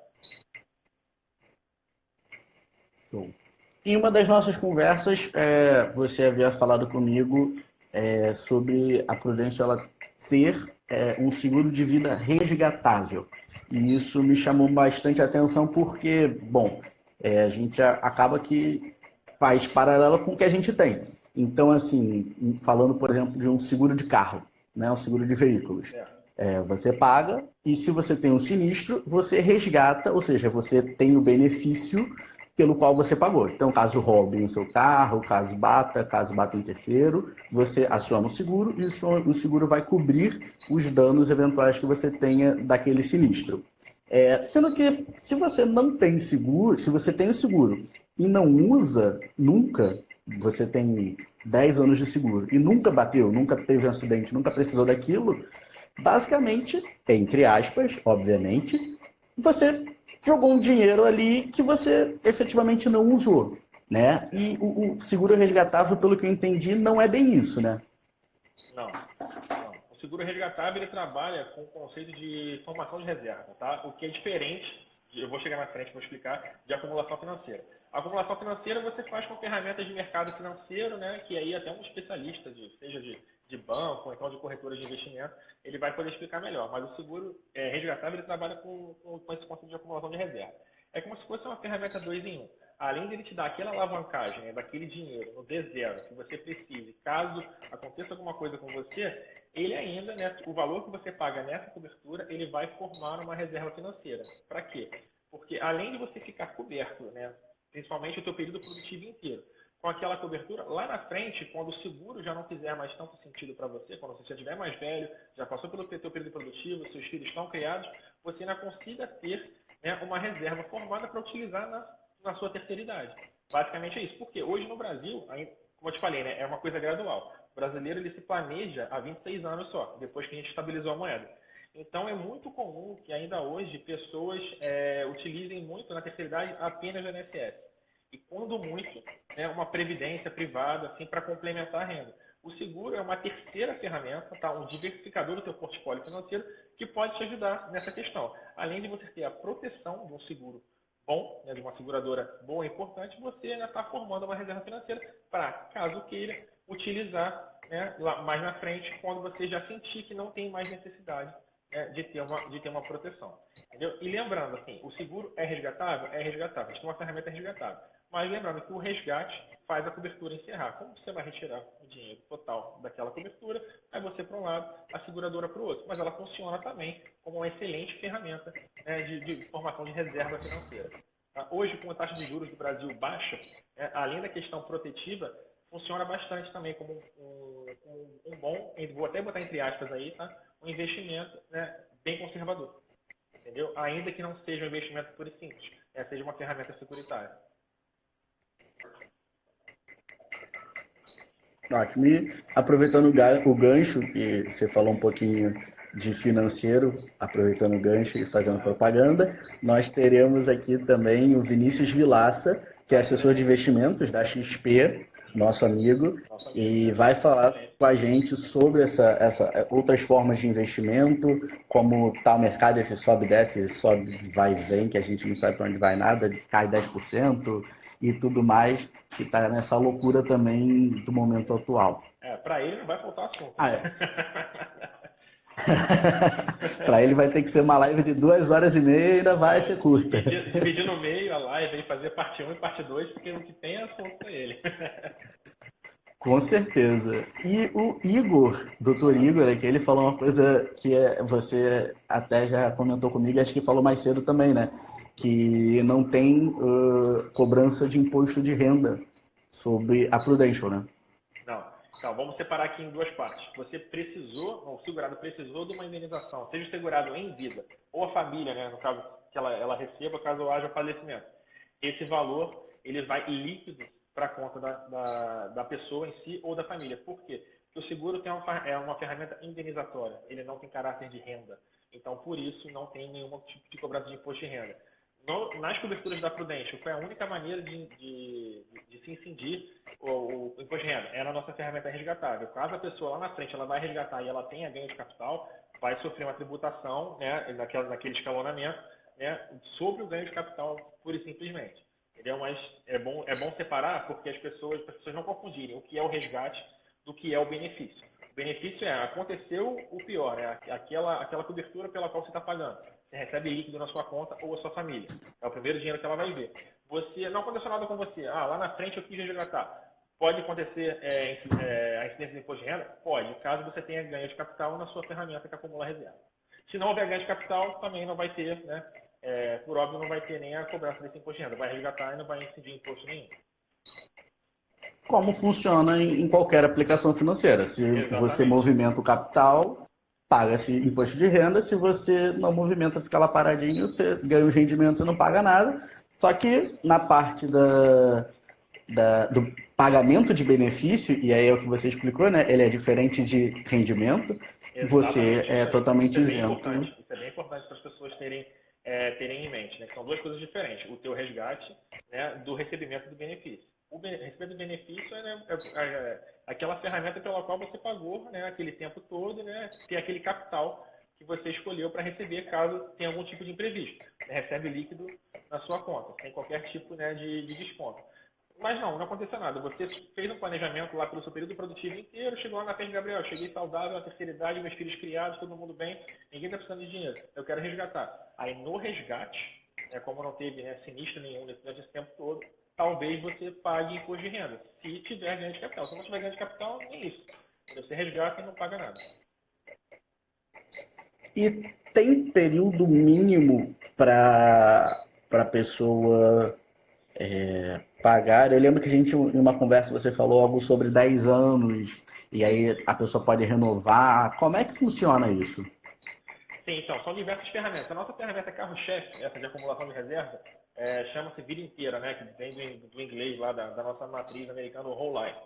Show. Em uma das nossas conversas, você havia falado comigo sobre a Prudência ela ser um seguro de vida resgatável. E isso me chamou bastante atenção porque, bom, a gente acaba que faz paralelo com o que a gente tem. Então, assim, falando, por exemplo, de um seguro de carro, né, um seguro de veículos. É. Você paga e se você tem um sinistro, você resgata, ou seja, você tem o benefício pelo qual você pagou. Então, caso roubem o seu carro, caso bata em terceiro, você aciona o seguro e o seguro vai cobrir os danos eventuais que você tenha daquele sinistro. Sendo que se você não tem seguro, se você tem o seguro e não usa nunca, você tem 10 anos de seguro e nunca bateu, nunca teve um acidente, nunca precisou daquilo, basicamente, entre aspas, obviamente, você jogou um dinheiro ali que você efetivamente não usou, né? E o seguro resgatável, pelo que eu entendi, não é bem isso, né? Não, não. O seguro resgatável ele trabalha com o conceito de formação de reserva, tá? O que é diferente, eu vou chegar na frente para explicar, de acumulação financeira. A acumulação financeira você faz com ferramentas de mercado financeiro, né? Que aí até um especialista, seja de banco ou então de corretora de investimento, ele vai poder explicar melhor. Mas o seguro resgatável ele trabalha com esse conceito de acumulação de reserva. É como se fosse uma ferramenta 2 em 1. além de ele te dar aquela alavancagem, né, daquele dinheiro no D0 que você precise, caso aconteça alguma coisa com você, ele ainda, né, o valor que você paga nessa cobertura, ele vai formar uma reserva financeira. Para quê? Porque além de você ficar coberto, né, principalmente o teu período produtivo inteiro, com aquela cobertura, lá na frente, quando o seguro já não fizer mais tanto sentido para você, quando você já estiver mais velho, já passou pelo teu período produtivo, seus filhos estão criados, você ainda consiga ter, né, uma reserva formada para utilizar na sua terceira idade. Basicamente é isso. Porque hoje no Brasil, como eu te falei, né, é uma coisa gradual. O brasileiro ele se planeja há 26 anos só, depois que a gente estabilizou a moeda. Então é muito comum que ainda hoje pessoas utilizem muito na terceira idade apenas o INSS. E quando muito, né, uma previdência privada assim, para complementar a renda. O seguro é uma terceira ferramenta, tá? Um diversificador do teu portfólio financeiro que pode te ajudar nessa questão. Além de você ter a proteção de um seguro bom, né, de uma seguradora boa e importante, você ainda está formando uma reserva financeira para, caso queira, utilizar, né, lá mais na frente, quando você já sentir que não tem mais necessidade, né, de ter uma proteção. Entendeu? E lembrando, assim, o seguro é resgatável? É resgatável. A gente tem uma ferramenta resgatável. Mas lembrando que o resgate faz a cobertura encerrar. Como você vai retirar o dinheiro total daquela cobertura, aí você para um lado, a seguradora para o outro. Mas ela funciona também como uma excelente ferramenta, né, de formação de reserva financeira. Tá? Hoje, com a taxa de juros do Brasil baixa, né, além da questão protetiva, funciona bastante também como um bom, vou até botar entre aspas aí, tá? Um investimento, né, bem conservador. Entendeu? Ainda que não seja um investimento puro e simples, seja uma ferramenta securitária. Ótimo. E aproveitando o gancho, que você falou um pouquinho de financeiro, aproveitando o gancho e fazendo propaganda, nós teremos aqui também o Vinícius Vilaça, que é assessor de investimentos da XP, nosso amigo, e vai falar com a gente sobre essa outras formas de investimento, como está o mercado, esse sobe, desce, sobe, vai e vem, que a gente não sabe para onde vai nada, cai 10% e tudo mais, que está nessa loucura também do momento atual. Para ele não vai faltar assunto. Ah, é. Para ele vai ter que ser uma live de 2 horas e meia e ainda vai ser curta. Dividir no meio a live e fazer parte 1 e parte 2, porque o que tem é assunto para ele. Com certeza. E o Igor, doutor Igor, aqui, ele falou uma coisa que você até já comentou comigo, e acho que falou mais cedo também, né? Que não tem cobrança de imposto de renda sobre a Prudential, né? Não. Então, vamos separar aqui em duas partes. Você precisou, o segurado precisou de uma indenização, seja o segurado em vida, ou a família, né, no caso que ela receba, caso haja falecimento. Esse valor, ele vai líquido para a conta da pessoa em si ou da família. Por quê? Porque o seguro é uma ferramenta indenizatória, ele não tem caráter de renda. Então, por isso, não tem nenhum tipo de cobrança de imposto de renda. Nas coberturas da Prudential, foi a única maneira de se incidir o imposto de renda. Era a nossa ferramenta resgatável. Caso a pessoa lá na frente ela vai resgatar e ela tenha ganho de capital, vai sofrer uma tributação, né, naquele escalonamento, né, sobre o ganho de capital, pura e simplesmente. Entendeu? Mas é bom separar porque as pessoas não confundirem o que é o resgate do que é o benefício. O benefício aconteceu o pior, né, aquela cobertura pela qual você está pagando. Você recebe líquido na sua conta ou a sua família. É o primeiro dinheiro que ela vai ver. Você não aconteceu nada com você. Lá na frente eu quis resgatar. Pode acontecer a incidência de imposto de renda? Pode, caso você tenha ganho de capital na sua ferramenta que acumula reserva. Se não houver ganho de capital, também não vai ter, né? Por óbvio, não vai ter nem a cobrança desse imposto de renda. Vai resgatar e não vai incidir imposto nenhum. Como funciona em qualquer aplicação financeira. Se você Exatamente. movimenta o capital, paga-se imposto de renda. Se você não movimenta, fica lá paradinho, você ganha os rendimentos e não paga nada. Só que na parte do pagamento de benefício, e aí é o que você explicou, né? Ele é diferente de rendimento, você Exatamente. é totalmente Isso é bem isento. importante. Isso é bem importante para as pessoas terem em mente, né? Que são duas coisas diferentes. O teu resgate, né, do recebimento do benefício. O recebimento do benefício é aquela ferramenta pela qual você pagou, né, aquele tempo todo, né, tem aquele capital que você escolheu para receber caso tenha algum tipo de imprevisto. Você recebe líquido na sua conta, sem qualquer tipo, né, de desconto. Mas não aconteceu nada. Você fez um planejamento lá pelo seu período produtivo inteiro, chegou lá na frente, Gabriel, cheguei saudável, na terceira idade, meus filhos criados, todo mundo bem, ninguém está precisando de dinheiro, eu quero resgatar. Aí no resgate, como não teve, né, sinistro nenhum durante esse tempo todo, talvez você pague imposto de renda, se tiver ganho de capital. Se não tiver ganho de capital, nem isso. Você resgata e não paga nada. E tem período mínimo para a pessoa pagar? Eu lembro que a gente, em uma conversa, você falou algo sobre 10 anos, e aí a pessoa pode renovar. Como é que funciona isso? Sim, então, são diversas ferramentas. A nossa ferramenta carro-chefe, essa de acumulação de reserva, chama-se Vida Inteira, né, que vem do inglês lá, da nossa matriz americana, o Whole Life.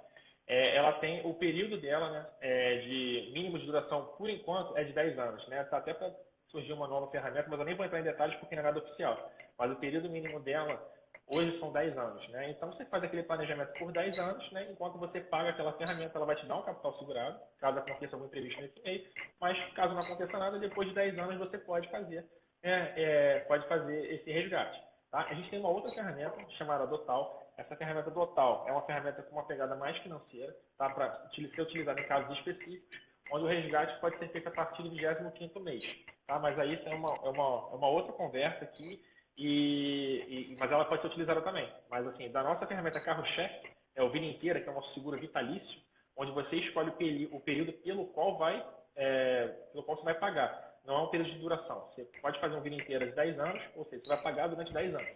Ela tem o período dela, né, de mínimo de duração, por enquanto, é de 10 anos. Né? Tá até para surgir uma nova ferramenta, mas eu nem vou entrar em detalhes porque não é nada oficial. Mas o período mínimo dela hoje são 10 anos. Né? Então você faz aquele planejamento por 10 anos, né? Enquanto você paga aquela ferramenta, ela vai te dar um capital segurado, caso aconteça algum imprevisto nesse mês, mas caso não aconteça nada, depois de 10 anos você pode fazer esse resgate. Tá? A gente tem uma outra ferramenta chamada Dotal. Essa ferramenta Dotal é uma ferramenta com uma pegada mais financeira, tá? Para ser utilizada em casos específicos, onde o resgate pode ser feito a partir do 25º mês. Tá? Mas aí isso é uma outra conversa aqui, mas ela pode ser utilizada também. Mas assim, da nossa ferramenta carro-chefe, é o Vida Inteira, que é o nosso seguro vitalício, onde você escolhe o período pelo qual você vai pagar. Não é um período de duração. Você pode fazer um Vida Inteira de 10 anos, ou seja, você vai pagar durante 10 anos,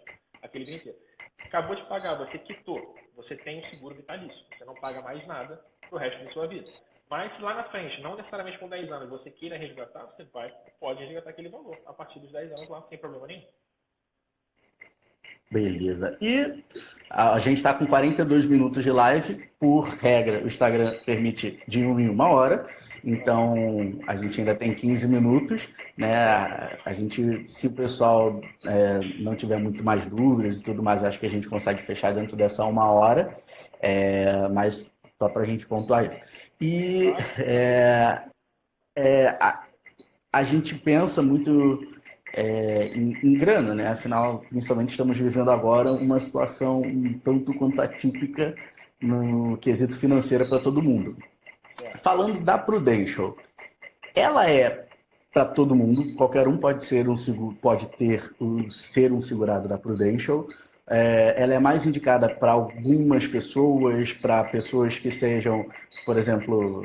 aquele Vida Inteiro. Acabou de pagar, você quitou, você tem um seguro vitalício. Você não paga mais nada pro resto da sua vida. Mas se lá na frente, não necessariamente com 10 anos, você queira resgatar, você pode resgatar aquele valor a partir dos 10 anos lá, sem problema nenhum. Beleza. E a gente está com 42 minutos de live. Por regra, o Instagram permite de 1 em 1 hora. Então, a gente ainda tem 15 minutos. Né? A gente, se o pessoal não tiver muito mais dúvidas e tudo mais, acho que a gente consegue fechar dentro dessa 1 hora. Mas só para a gente pontuar isso. E a gente pensa muito em grana, né? Afinal, principalmente estamos vivendo agora uma situação um tanto quanto atípica no quesito financeiro para todo mundo. Falando da Prudential, ela é para todo mundo, qualquer um pode ser ser um segurado da Prudential. Ela é mais indicada para algumas pessoas, para pessoas que sejam, por exemplo,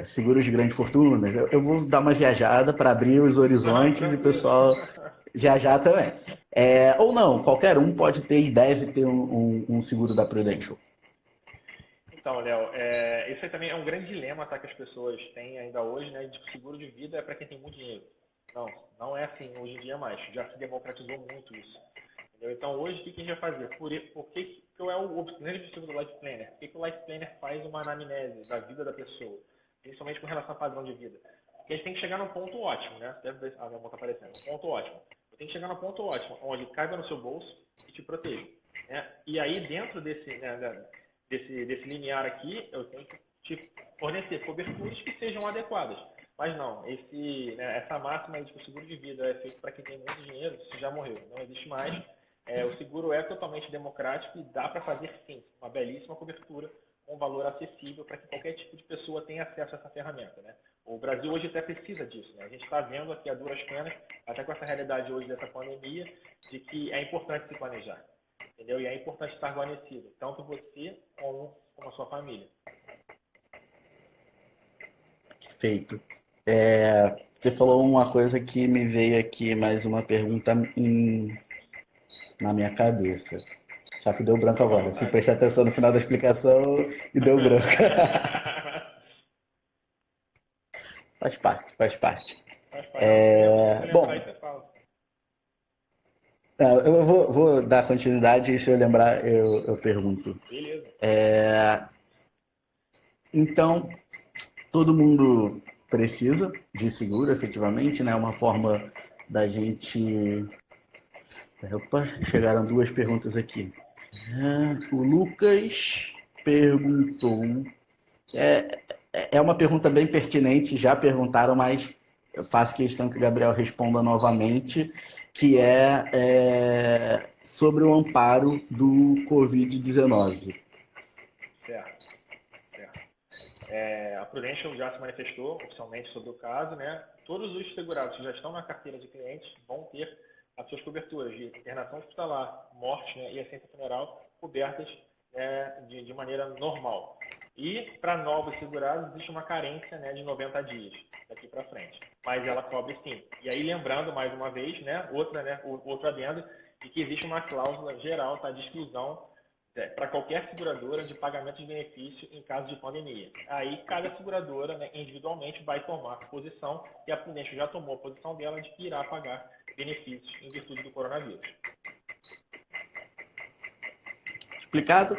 seguros de grande fortuna. Eu vou dar uma viajada para abrir os Não, horizontes e o tranquilo. pessoal viajar também. Ou não, qualquer um pode ter e deve ter um seguro da Prudential. Então, Léo, esse aí também é um grande dilema, tá, que as pessoas têm ainda hoje, né? De que seguro de vida é para quem tem muito dinheiro. Não, não é assim hoje em dia mais. Já se democratizou muito isso. Entendeu? Então, hoje, o que a gente vai fazer? Por que é o grande objetivo do Life Planner? Por que o Life Planner faz uma anamnese da vida da pessoa? Principalmente com relação ao padrão de vida. Porque a gente tem que chegar num ponto ótimo, né? Deve ver, minha mão está aparecendo. Um ponto ótimo. Tem que chegar num ponto ótimo, onde caiba no seu bolso e te proteja. Né? E aí, dentro desse limiar aqui, eu tenho que te fornecer coberturas que sejam adequadas. Mas não, essa máxima de que o seguro de vida é feito para quem tem muito dinheiro, isso já morreu, não existe mais. O seguro é totalmente democrático e dá para fazer, sim, uma belíssima cobertura com valor acessível para que qualquer tipo de pessoa tenha acesso a essa ferramenta. Né? O Brasil hoje até precisa disso. Né? A gente está vendo aqui a duras penas, até com essa realidade hoje dessa pandemia, de que é importante se planejar. Entendeu? E é importante estar guarnecido, tanto você como a sua família. Feito. Você falou uma coisa que me veio aqui, mais uma pergunta na minha cabeça. Só que deu branco Fica à agora. Eu fui vontade. prestar atenção no final da explicação e deu branco. Faz parte, faz parte. Faz parte. Não, se você lembrar aí, Bom, você fala. eu vou dar continuidade e se eu lembrar, eu pergunto. Beleza. Então, todo mundo precisa de seguro, efetivamente, né? Uma forma da gente. Opa, chegaram duas perguntas aqui. O Lucas perguntou. É, é uma pergunta bem pertinente, já perguntaram, mas eu faço questão que o Gabriel responda novamente, que sobre o amparo do Covid-19. Certo, certo. A Prudential já se manifestou oficialmente sobre o caso, né? Todos os segurados que já estão na carteira de clientes vão ter as suas coberturas de internação hospitalar, morte, né, e assistência funeral cobertas, né, de maneira normal. E para novos segurados existe uma carência, né, de 90 dias daqui para frente, mas ela cobre sim. E aí lembrando mais uma vez, né, outro adendo, de que existe uma cláusula geral, tá, de exclusão para qualquer seguradora de pagamento de benefício em caso de pandemia. Aí cada seguradora, né, individualmente vai tomar posição, e a Prudential já tomou a posição dela de que irá pagar benefícios em virtude do coronavírus. Explicado?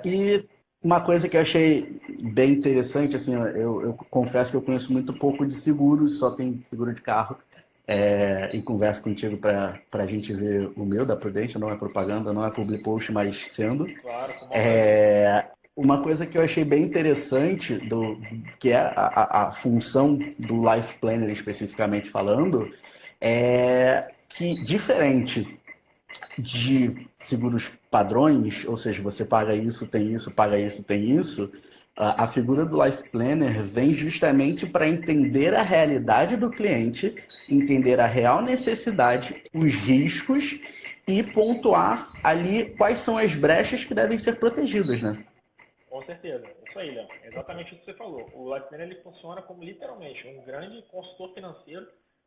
E uma coisa que eu achei bem interessante, assim, eu confesso que eu conheço muito pouco de seguros, só tem seguro de carro, e converso contigo para a gente ver o meu da Prudential, não é propaganda, não é public post, mas sendo. Claro, com o maior prazer. Uma coisa que eu achei bem interessante, que é a função do Life Planner especificamente falando, é que diferente de seguros padrões, ou seja, você paga isso, tem isso, paga isso, tem isso, a figura do Life Planner vem justamente para entender a realidade do cliente, entender a real necessidade, os riscos e pontuar ali quais são as brechas que devem ser protegidas, né? Com certeza. Isso aí, Léo. É exatamente o que você falou. O Life Planner ele funciona como literalmente um grande consultor financeiro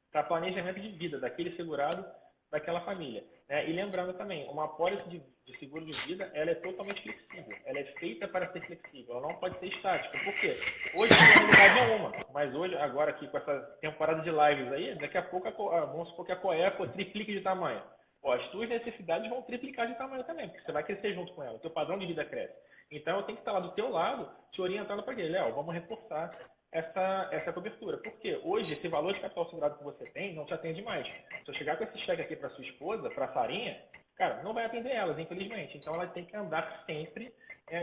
para planejamento de vida daquele segurado, daquela família, né? E lembrando também, uma apólice de seguro de vida, ela é totalmente flexível. Ela é feita para ser flexível. Ela não pode ser estática. Por quê? Hoje a realidade é uma, mas hoje, agora aqui com essa temporada de lives aí, daqui a pouco, vamos supor que a Coepa triplique de tamanho. Pô, as tuas necessidades vão triplicar de tamanho também, porque você vai crescer junto com ela. O teu padrão de vida cresce. Então, eu tenho que estar lá do teu lado, te orientando para quê? Léo, vamos reforçar essa cobertura. Porque hoje, esse valor de capital segurado que você tem não te atende mais. Se eu chegar com esse cheque aqui para sua esposa, para a Farinha, cara, não vai atender elas, infelizmente. Então, ela tem que andar sempre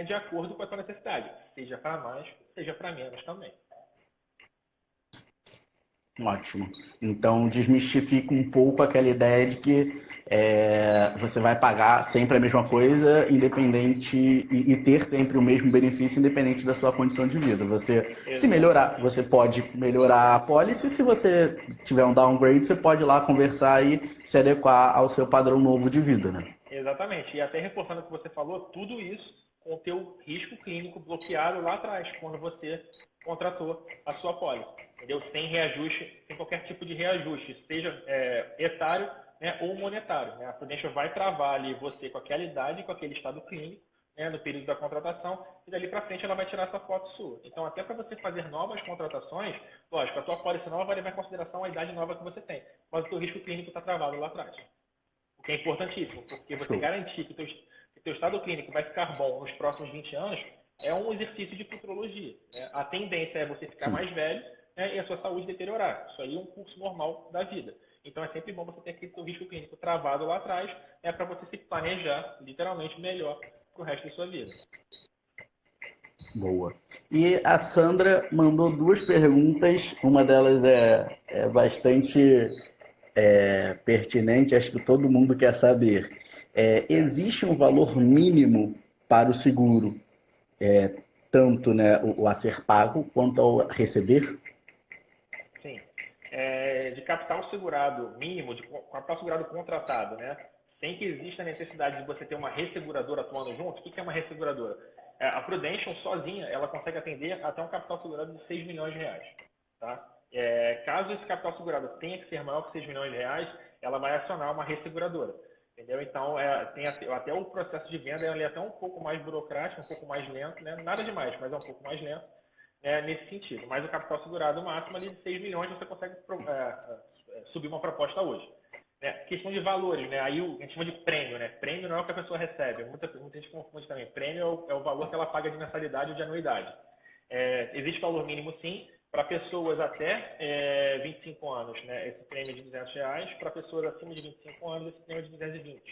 de acordo com a sua necessidade. Seja para mais, seja para menos também. Ótimo. Então, desmistifica um pouco aquela ideia de que você vai pagar sempre a mesma coisa, independente, e ter sempre o mesmo benefício, independente da sua condição de vida. Você, se melhorar, Exatamente. você pode melhorar a policy. Se você tiver um downgrade, você pode ir lá conversar e se adequar ao seu padrão novo de vida, né? Exatamente. E até reforçando o que você falou, tudo isso com o teu risco clínico bloqueado lá atrás, quando você contratou a sua pólice. Entendeu? Sem reajuste, sem qualquer tipo de reajuste, seja etário, né, ou monetário. Né? A Prudential vai travar ali você com aquela idade, com aquele estado clínico, né, no período da contratação, e dali para frente ela vai tirar essa foto sua. Então, até para você fazer novas contratações, lógico, a tua pólice nova vai levar em consideração a idade nova que você tem, mas o teu risco clínico está travado lá atrás. O que é importantíssimo, porque você Show. garantir que o teu estado clínico vai ficar bom nos próximos 20 anos é um exercício de futurologia. Né? A tendência é você ficar Sim. mais velho, né, e a sua saúde deteriorar. Isso aí é um curso normal da vida. Então é sempre bom você ter aquele seu risco clínico travado lá atrás, para você se planejar literalmente melhor para o resto da sua vida. Boa. E a Sandra mandou duas perguntas. Uma delas é bastante pertinente, acho que todo mundo quer saber. Certo? Existe um valor mínimo para o seguro, tanto, né, o a ser pago quanto ao receber? Sim. De capital segurado mínimo, de capital segurado contratado, né? Sem que exista a necessidade de você ter uma resseguradora atuando junto. O que é uma resseguradora? A Prudential sozinha, ela consegue atender até um capital segurado de 6 milhões de reais. Tá? Caso esse capital segurado tenha que ser maior que 6 milhões de reais, ela vai acionar uma resseguradora. Entendeu? Então, tem até o processo de venda ele é até um pouco mais burocrático, um pouco mais lento, né? Nada demais, mas é um pouco mais lento nesse sentido. Mas o capital segurado máximo ali de 6 milhões você consegue subir uma proposta hoje. Questão de valores, né? Aí a gente chama de prêmio, né? Prêmio não é o que a pessoa recebe. Muita gente confunde também. Prêmio é o valor que ela paga de mensalidade ou de anuidade. Existe valor mínimo, sim, para pessoas até 25 anos, né? Esse prêmio é de R$ 200. Para pessoas acima de 25 anos, esse prêmio é de 220.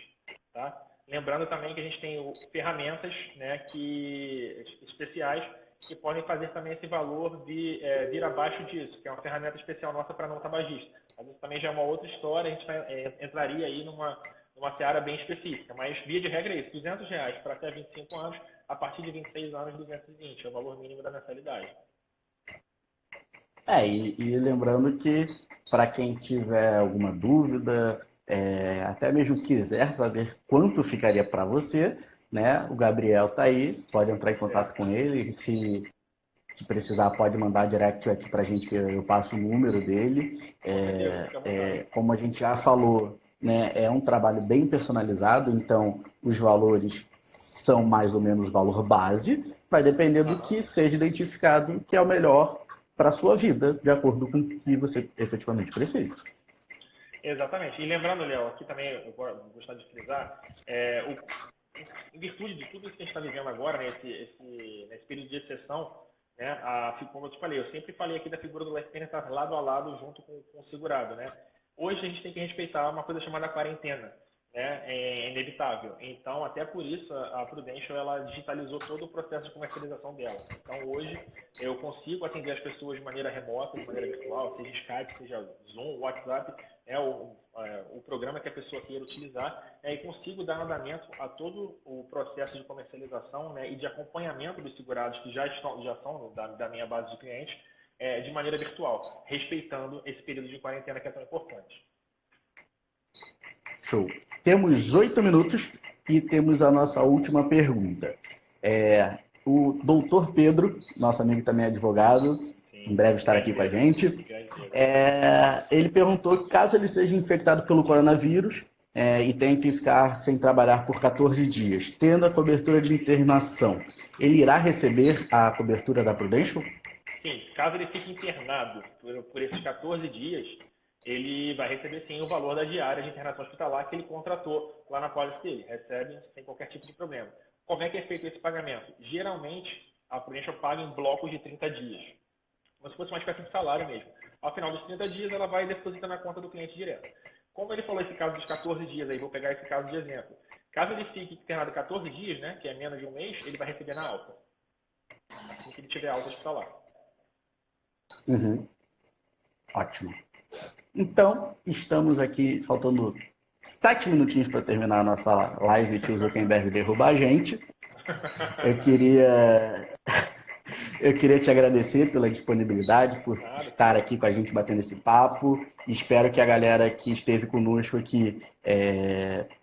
Tá? Lembrando também que a gente tem ferramentas, né, especiais que podem fazer também esse valor vir abaixo disso, que é uma ferramenta especial nossa para não tabagista. Mas isso também já é uma outra história, a gente entraria aí numa seara bem específica. Mas, via de regra, é isso, R$ 200 para até 25 anos, a partir de 26 anos, 220, é o valor mínimo da mensalidade. E lembrando que, para quem tiver alguma dúvida, até mesmo quiser saber quanto ficaria para você, né? O Gabriel tá aí, pode entrar em contato com ele, se precisar pode mandar direct aqui para a gente que eu passo o número dele. Como a gente já falou, né, é um trabalho bem personalizado, então os valores são mais ou menos valor base, vai depender do que seja identificado que é o melhor para a sua vida, de acordo com o que você efetivamente precisa. Exatamente. E lembrando, Léo, aqui também eu gostaria de frisar, em virtude de tudo isso que a gente está vivendo agora, né, nesse período de exceção, né, como eu te falei, eu sempre falei aqui da figura do life planner estar lado a lado junto com o segurado, né? Hoje a gente tem que respeitar uma coisa chamada quarentena, né? É inevitável. Então, até por isso, a Prudential ela digitalizou todo o processo de comercialização dela. Então, hoje eu consigo atender as pessoas de maneira remota, de maneira virtual, seja Skype, seja Zoom, WhatsApp, o programa que a pessoa queira utilizar, e consigo dar andamento a todo o processo de comercialização, né, e de acompanhamento dos segurados que já são da minha base de clientes, de maneira virtual, respeitando esse período de quarentena que é tão importante. Show. Temos 8 minutos e temos a nossa última pergunta. O doutor Pedro, nosso amigo também advogado, em breve estará aqui com a gente. Ele perguntou que caso ele seja infectado pelo coronavírus e tenha que ficar sem trabalhar por 14 dias, tendo a cobertura de internação, ele irá receber a cobertura da Prudential? Sim, caso ele fique internado por esses 14 dias, ele vai receber sim o valor da diária de internação hospitalar que ele contratou lá na pólice dele. Recebe sem qualquer tipo de problema. Como é que é feito esse pagamento? Geralmente, a Prudential paga em blocos de 30 dias. Como se fosse uma espécie de salário mesmo. Ao final dos 30 dias, ela vai depositar na conta do cliente direto. Como ele falou esse caso dos 14 dias, aí vou pegar esse caso de exemplo. Caso ele fique internado 14 dias, né, que é menos de um mês, ele vai receber na alta. Assim que ele tiver alta hospitalar. Uhum. Ótimo. Então, estamos aqui, faltando 7 minutinhos para terminar a nossa live Tio Zuckerberg derrubar a gente. Eu queria te agradecer pela disponibilidade, por estar aqui com a gente batendo esse papo. Espero que a galera que esteve conosco aqui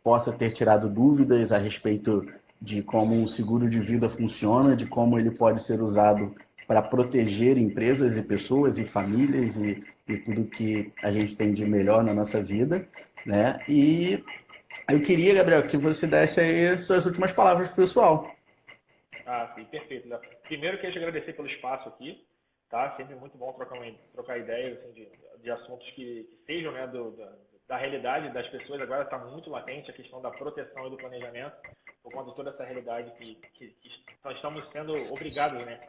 possa ter tirado dúvidas a respeito de como um seguro de vida funciona, de como ele pode ser usado para proteger empresas e pessoas e famílias e tudo que a gente tem de melhor na nossa vida, né? E eu queria, Gabriel, que você desse aí suas últimas palavras para o pessoal. Sim, perfeito, Léo. Primeiro, queria te agradecer pelo espaço aqui, tá? Sempre muito bom trocar ideias assim, de assuntos que sejam, né, da realidade das pessoas. Agora está muito latente a questão da proteção e do planejamento, por conta de toda essa realidade que nós estamos sendo obrigados, né,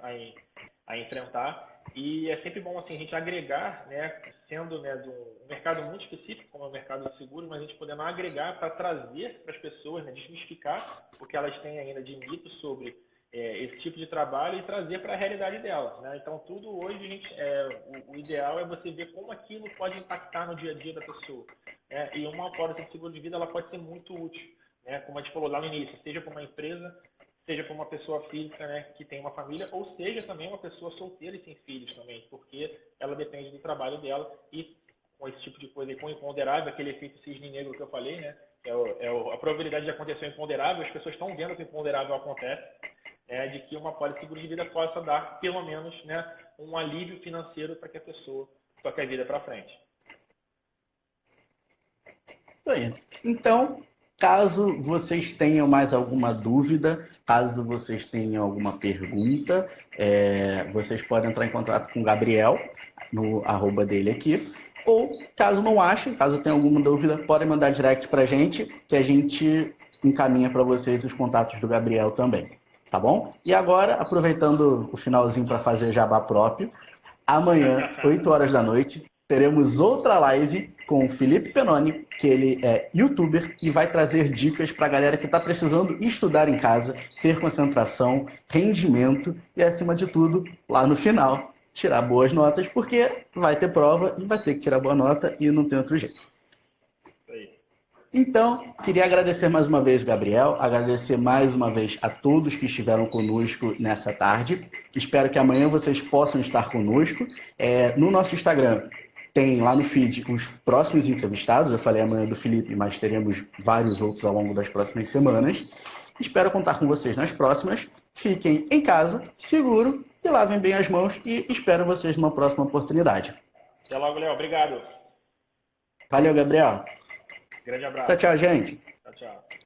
a enfrentar. E é sempre bom assim, a gente agregar, né, sendo, né, de um mercado muito específico, como é o mercado de seguros, mas a gente podendo agregar para trazer para as pessoas, né, desmistificar o que elas têm ainda de mito sobre esse tipo de trabalho e trazer para a realidade delas, né? Então, tudo hoje, o ideal é você ver como aquilo pode impactar no dia a dia da pessoa, né? E uma pólice de seguro de vida ela pode ser muito útil, né? Como a gente falou lá no início, seja para uma empresa, seja para uma pessoa física, né, que tem uma família, ou seja também uma pessoa solteira e sem filhos também, porque ela depende do trabalho dela e com esse tipo de coisa, com o imponderável, aquele efeito cisne negro que eu falei, né? A probabilidade de acontecer o imponderável, as pessoas estão vendo que o imponderável acontece, de que uma pólice de seguro de vida possa dar, pelo menos, né, um alívio financeiro para que a pessoa toque a vida para frente. Então, caso vocês tenham mais alguma dúvida, caso vocês tenham alguma pergunta, vocês podem entrar em contato com o Gabriel, no @ dele aqui, ou caso não achem, caso tenham alguma dúvida, podem mandar direct para a gente, que a gente encaminha para vocês os contatos do Gabriel também. Tá bom? E agora, aproveitando o finalzinho para fazer jabá próprio, amanhã, 8 horas da noite, teremos outra live com o Felipe Penoni, que ele é youtuber e vai trazer dicas para a galera que está precisando estudar em casa, ter concentração, rendimento e, acima de tudo, lá no final, tirar boas notas, porque vai ter prova e vai ter que tirar boa nota e não tem outro jeito. Então, queria agradecer mais uma vez, Gabriel, agradecer mais uma vez a todos que estiveram conosco nessa tarde. Espero que amanhã vocês possam estar conosco. No nosso Instagram, tem lá no feed os próximos entrevistados. Eu falei amanhã do Felipe, mas teremos vários outros ao longo das próximas semanas. Espero contar com vocês nas próximas. Fiquem em casa, seguro, e lavem bem as mãos, e espero vocês numa próxima oportunidade. Até logo, Léo. Obrigado. Valeu, Gabriel. Grande Tchau, abraço. tchau, gente. Tchau, tchau.